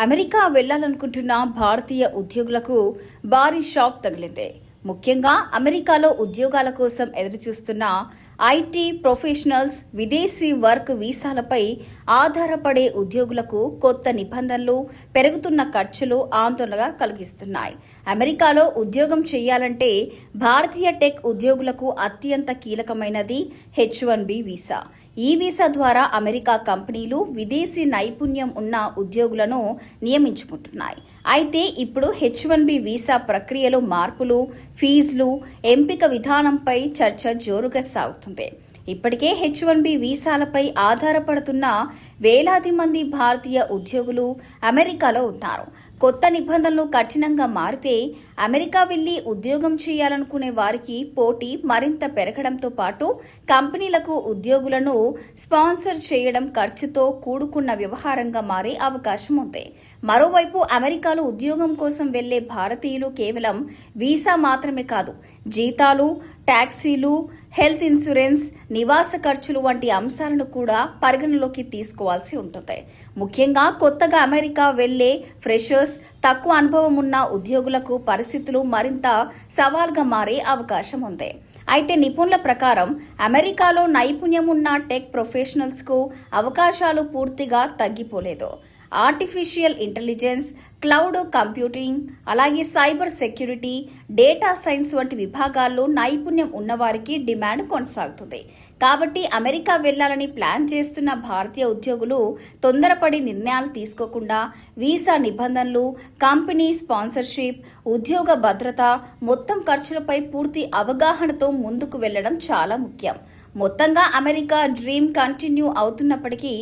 America వెళ్లాలనుకుంటున్న భారతీయ ఉద్యోగులకు భారీ shock తగిలింది. ముఖ్యంగా అమెరికాలో ఉద్యోగాల కోసం ఎదురుచూస్తున్న ఐటీ ప్రొఫెషనల్స్ విదేశీ వర్క్ వీసాలపై ఆధారపడే ఉద్యోగులకు కొత్త నిబంధనలు, పెరుగుతున్న ఖర్చులు ఆందోళన కలిగిస్తున్నాయి. అమెరికాలో ఉద్యోగం చేయాలంటే భారతీయ టెక్ ఉద్యోగులకు అత్యంత కీలకమైనది H-1B వీసా. ఈ వీసా ద్వారా అమెరికా కంపెనీలు విదేశీ నైపుణ్యం ఉన్న ఉద్యోగులను నియమించుకుంటున్నాయి. అయితే ఇప్పుడు H-1B వీసా ప్రక్రియలో మార్పులు, ఫీజులు, ఎంపిక విధానంపై చర్చ జోరుగా సాగుతుంది. ఇప్పటికే H-1B వీసాలపై ఆధారపడుతున్న వేలాది మంది భారతీయ ఉద్యోగులు అమెరికాలో ఉన్నారు. కొత్త నిబంధనలు కఠినంగా మారితే అమెరికా వెళ్లి ఉద్యోగం చేయాలనుకునే వారికి పోటీ మరింత పెరగడంతో పాటు కంపెనీలకు ఉద్యోగులను స్పాన్సర్ చేయడం ఖర్చుతో కూడుకున్న వ్యవహారంగా మారే అవకాశం ఉంది. మరోవైపు అమెరికాలో ఉద్యోగం కోసం వెళ్లే భారతీయులు కేవలం వీసా మాత్రమే కాదు, జీతాలు, ట్యాక్సీలు, హెల్త్ ఇన్సూరెన్స్, నివాస ఖర్చులు వంటి అంశాలను కూడా పరిగణలోకి తీసుకోవాల్సి ఉంటుంది. ముఖ్యంగా కొత్తగా అమెరికా వెళ్లే ఫ్రెషర్స్, తక్కువ అనుభవం ఉన్న ఉద్యోగులకు పరిస్థితులు మరింత సవాల్గా మారే అవకాశం ఉంది. అయితే నిపుణుల ప్రకారం అమెరికాలో నైపుణ్యం ఉన్న టెక్ ప్రొఫెషనల్స్కు అవకాశాలు పూర్తిగా తగ్గిపోలేదు. ఆర్టిఫిషియల్ ఇంటెలిజెన్స్, క్లౌడ్ కంప్యూటింగ్, అలాగే సైబర్ సెక్యూరిటీ, డేటా సైన్స్ వంటి విభాగాల్లో నైపుణ్యం ఉన్నవారికి డిమాండ్ కొనసాగుతుంది. కాబట్టి అమెరికా వెళ్లాలని ప్లాన్ చేస్తున్న భారతీయ ఉద్యోగులు తొందరపడి నిర్ణయాలు తీసుకోకుండా వీసా నిబంధనలు, కంపెనీ స్పాన్సర్షిప్, ఉద్యోగ భద్రత, మొత్తం ఖర్చులపై పూర్తి అవగాహనతో ముందుకు వెళ్లడం చాలా ముఖ్యం. మొత్తంగా అమెరికా డ్రీమ్ కంటిన్యూ అవుతున్నప్పటికీ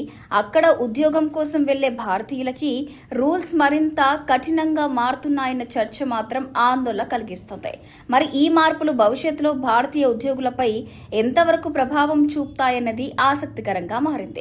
అక్కడ ఉద్యోగం కోసం వెళ్లే భారతీయులకి రూల్స్ మరింత కఠినంగా మారుతున్నాయన్న చర్చ మాత్రం ఆందోళన కలిగిస్తుంది. మరి ఈ మార్పులు భవిష్యత్తులో భారతీయ ఉద్యోగులపై ఎంతవరకు ప్రభావం చూపుతాయన్నది ఆసక్తికరంగా మారింది.